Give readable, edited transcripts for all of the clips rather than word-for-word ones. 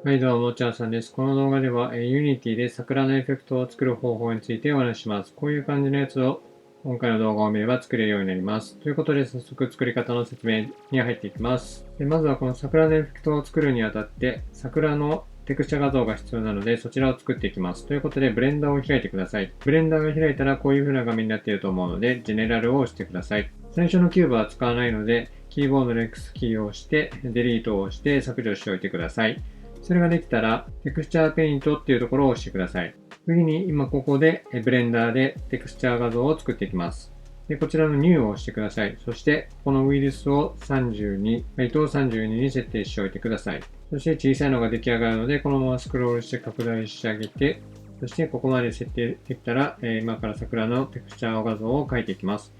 はい、どうも、チャーさんです。この動画では、Unity で桜のエフェクトを作る方法についてお話しします。こういう感じのやつを今回の動画を見れば作れるようになります。ということで、早速作り方の説明に入っていきます。まずはこの桜のエフェクトを作るにあたって、桜のテクスチャ画像が必要なので、そちらを作っていきます。ということで、ブレンダーを開いてください。ブレンダーが開いたらこういう風な画面になっていると思うので、ジェネラルを押してください。最初のキューブは使わないので、キーボードの X キーを押して、デリートを押して削除しておいてください。それができたら、テクスチャーペイントっていうところを押してください。次に今ここでブレンダーでテクスチャー画像を作っていきます。でこちらの New を押してください。そしてこのウィルスを32、ハイトを32に設定しておいてください。そして小さいのが出来上がるので、このままスクロールして拡大してあげて、そしてここまで設定できたら、今から桜のテクスチャー画像を描いていきます。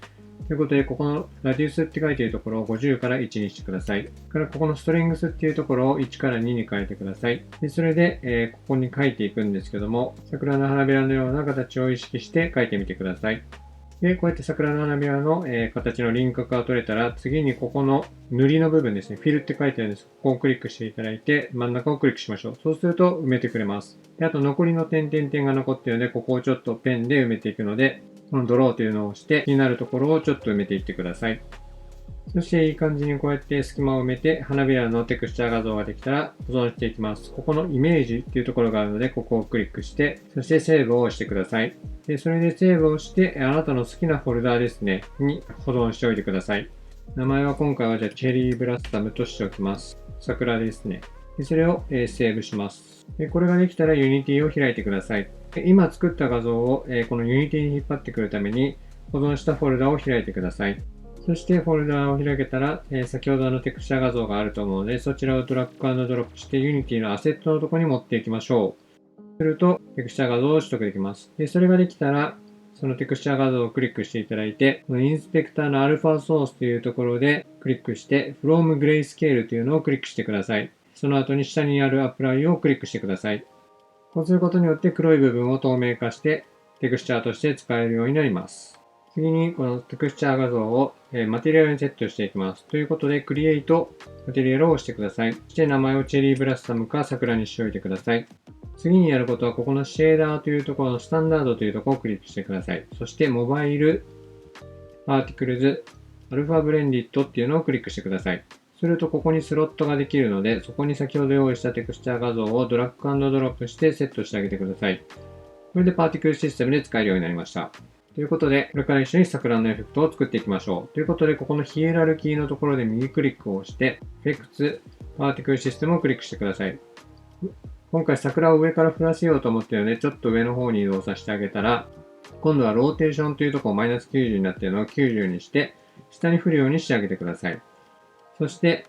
ということで、ここのラディウスって書いているところを50から1にしてください。からここのストリングスっていうところを1から2に変えてください。でそれで、ここに書いていくんですけども、桜の花びらのような形を意識して書いてみてください。で、こうやって桜の花びらの、形の輪郭が取れたら、次にここの塗りの部分ですね、フィルって書いてあるんです。ここをクリックしていただいて、真ん中をクリックしましょう。そうすると埋めてくれます。で、あと残りの点々点が残っているので、ここをちょっとペンで埋めていくので、このドローというのを押して、気になるところをちょっと埋めていってください。そしていい感じにこうやって隙間を埋めて、花びらのテクスチャー画像ができたら保存していきます。ここのイメージっていうところがあるので、ここをクリックして、そしてセーブを押してください。で、それでセーブをして、あなたの好きなフォルダですね、に保存しておいてください。名前は今回はじゃあチェリーブラッサムとしておきます。桜ですね。でそれをセーブします。でこれができたら Unity を開いてください。で今作った画像をこの Unity に引っ張ってくるために保存したフォルダを開いてください。そしてフォルダを開けたら、先ほどのテクスチャー画像があると思うので、そちらをドラッグ&ドロップして Unity のアセットのところに持っていきましょう。すると、テクスチャー画像を取得できます。で、それができたら、そのテクスチャー画像をクリックしていただいて、このインスペクターの Alpha Source というところでクリックして、From Grayscale というのをクリックしてください。その後に下にある Apply をクリックしてください。こうすることによって黒い部分を透明化して、テクスチャーとして使えるようになります。次にこのテクスチャー画像をマテリアルにセットしていきます。ということで、Create マテリアルを押してください。そして名前をチェリーブラッサムか桜にしておいてください。次にやることは、ここのシェーダーというところのスタンダードというところをクリックしてください。そしてモバイルパーティクルズアルファブレンディットっていうのをクリックしてください。するとここにスロットができるので、そこに先ほど用意したテクスチャー画像をドラッグ&ドロップしてセットしてあげてください。これでパーティクルシステムで使えるようになりました。ということで、これから一緒に桜のエフェクトを作っていきましょう。ということで、ここのヒエラルキーのところで右クリックをして、Effects Particle System をクリックしてください。今回桜を上から降らせようと思っているので、ちょっと上の方に移動させてあげたら、今度はローテーションというところをマイナス90になっているのを90にして、下に降るようにしてあげてください。そして、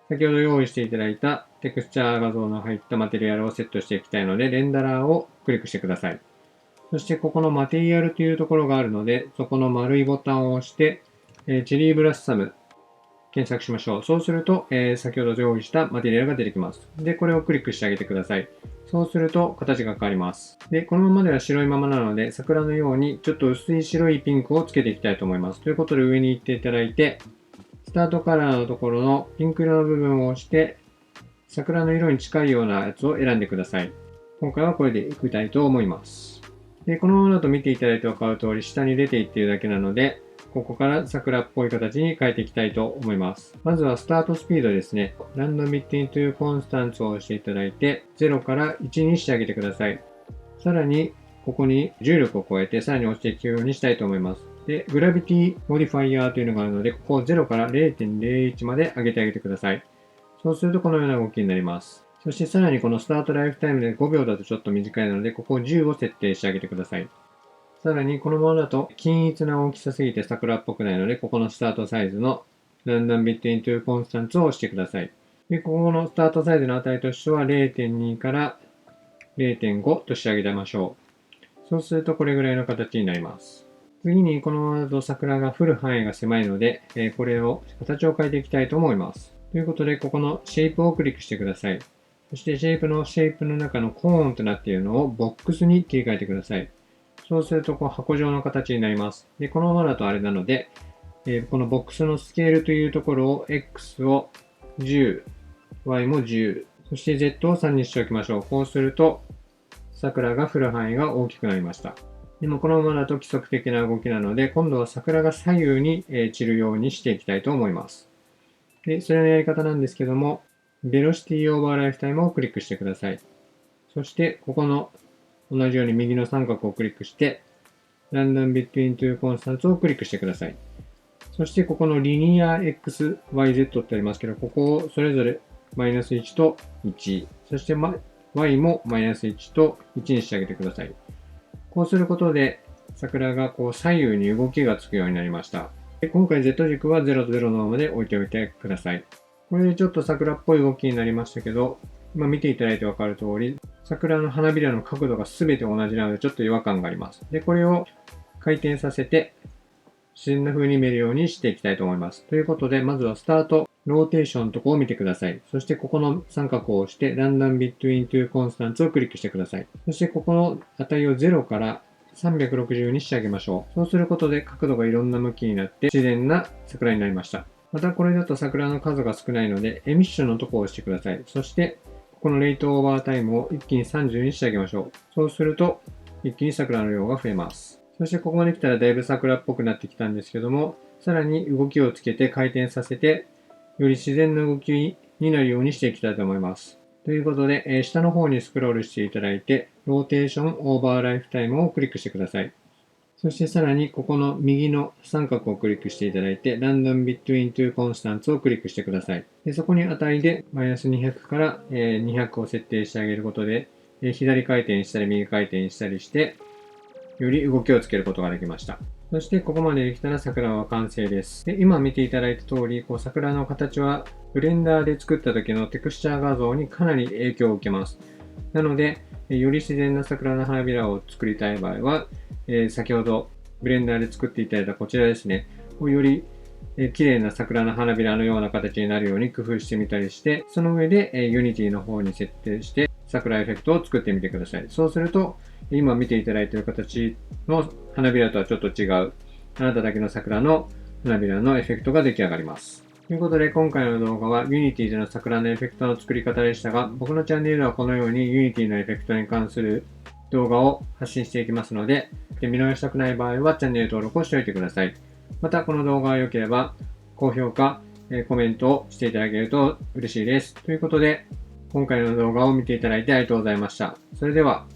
先ほど用意していただいたテクスチャー画像の入ったマテリアルをセットしていきたいので、レンダラーをクリックしてください。そしてここのマテリアルというところがあるので、そこの丸いボタンを押して、チェリーブラッサム検索しましょう。そうすると、先ほど用意したマテリアルが出てきます。で、これをクリックしてあげてください。そうすると形が変わります。で、このままでは白いままなので、桜のようにちょっと薄い白いピンクをつけていきたいと思います。ということで上に行っていただいて、スタートカラーのところのピンク色の部分を押して、桜の色に近いようなやつを選んでください。今回はこれでいきたいと思います。でこのままだと見ていただいて分かる通り、下に出ていっているだけなので、ここから桜っぽい形に変えていきたいと思います。まずはスタートスピードですね。ランドビットイントゥーコンスタンツを押していただいて、0から1にしてあげてください。さらに、ここに重力を加えて、さらに押していくようにしたいと思います。で、グラビティモディファイヤーというのがあるので、ここを0から 0.01 まで上げてあげてください。そうするとこのような動きになります。そしてさらにこのスタートライフタイムで5秒だとちょっと短いので、ここを10を設定してあげてください。さらにこのままだと均一な大きさすぎて桜っぽくないので、ここのスタートサイズのランダムビットイントゥーコンスタンツを押してください。で、ここのスタートサイズの値としては 0.2 から0.5 としてあげましょう。そうするとこれぐらいの形になります。次にこのままだと桜が降る範囲が狭いので、これを形を変えていきたいと思います。ということで、ここのシェイプをクリックしてください。そしてシェイプの中のコーンとなっているのをボックスに切り替えてください。そうするとこう箱状の形になります。で、このままだとあれなので、このボックスのスケールというところを X を10、Y も10、そして Z を3にしておきましょう。こうすると、桜が降る範囲が大きくなりました。でもこのままだと規則的な動きなので、今度は桜が左右に散るようにしていきたいと思います。で、それのやり方なんですけども、ベロシティオーバーライフタイムをクリックしてください。そして、ここの同じように右の三角をクリックして、ランダムビットイントゥーコンスタンツをクリックしてください。そして、ここのリニア XYZ ってありますけど、ここをそれぞれマイナス1と1、そして Y もマイナス1と1にしてあげてください。こうすることで、桜がこう左右に動きがつくようになりました。で今回 Z 軸は0と0のままで置いておいてください。これでちょっと桜っぽい動きになりましたけど、今見ていただいてわかる通り、桜の花びらの角度が全て同じなのでちょっと違和感があります。で、これを回転させて、自然な風に見えるようにしていきたいと思います。ということで、まずはスタート、ローテーションのところを見てください。そしてここの三角を押して、ランダムビットイントゥーコンスタンツをクリックしてください。そしてここの値を0から360にしてあげましょう。そうすることで角度がいろんな向きになって自然な桜になりました。またこれだと桜の数が少ないので、エミッションのところを押してください。そして、このレイトオーバータイムを一気に30にしてあげましょう。そうすると、一気に桜の量が増えます。そしてここまで来たらだいぶ桜っぽくなってきたんですけども、さらに動きをつけて回転させて、より自然な動きになるようにしていきたいと思います。ということで、下の方にスクロールしていただいて、ローテーションオーバーライフタイムをクリックしてください。そしてさらにここの右の三角をクリックしていただいて、ランダムビットイントゥーコンスタンツをクリックしてください。でそこに値でマイナス200から200を設定してあげることで、左回転したり右回転したりして、より動きをつけることができました。そしてここまでできたら桜は完成です。で今見ていただいた通り、桜の形はブレンダーで作った時のテクスチャー画像にかなり影響を受けます。なので、より自然な桜の花びらを作りたい場合は、先ほどブレンダーで作っていただいたこちらですね、より綺麗な桜の花びらのような形になるように工夫してみたりして、その上で Unity の方に設定して桜エフェクトを作ってみてください。そうすると、今見ていただいている形の花びらとはちょっと違う、あなただけの桜の花びらのエフェクトが出来上がります。ということで、今回の動画は Unity での桜のエフェクトの作り方でしたが、僕のチャンネルではこのように Unity のエフェクトに関する動画を発信していきますので、見逃したくない場合はチャンネル登録をしておいてください。また、この動画が良ければ、高評価、コメントをしていただけると嬉しいです。ということで、今回の動画を見ていただいてありがとうございました。それでは、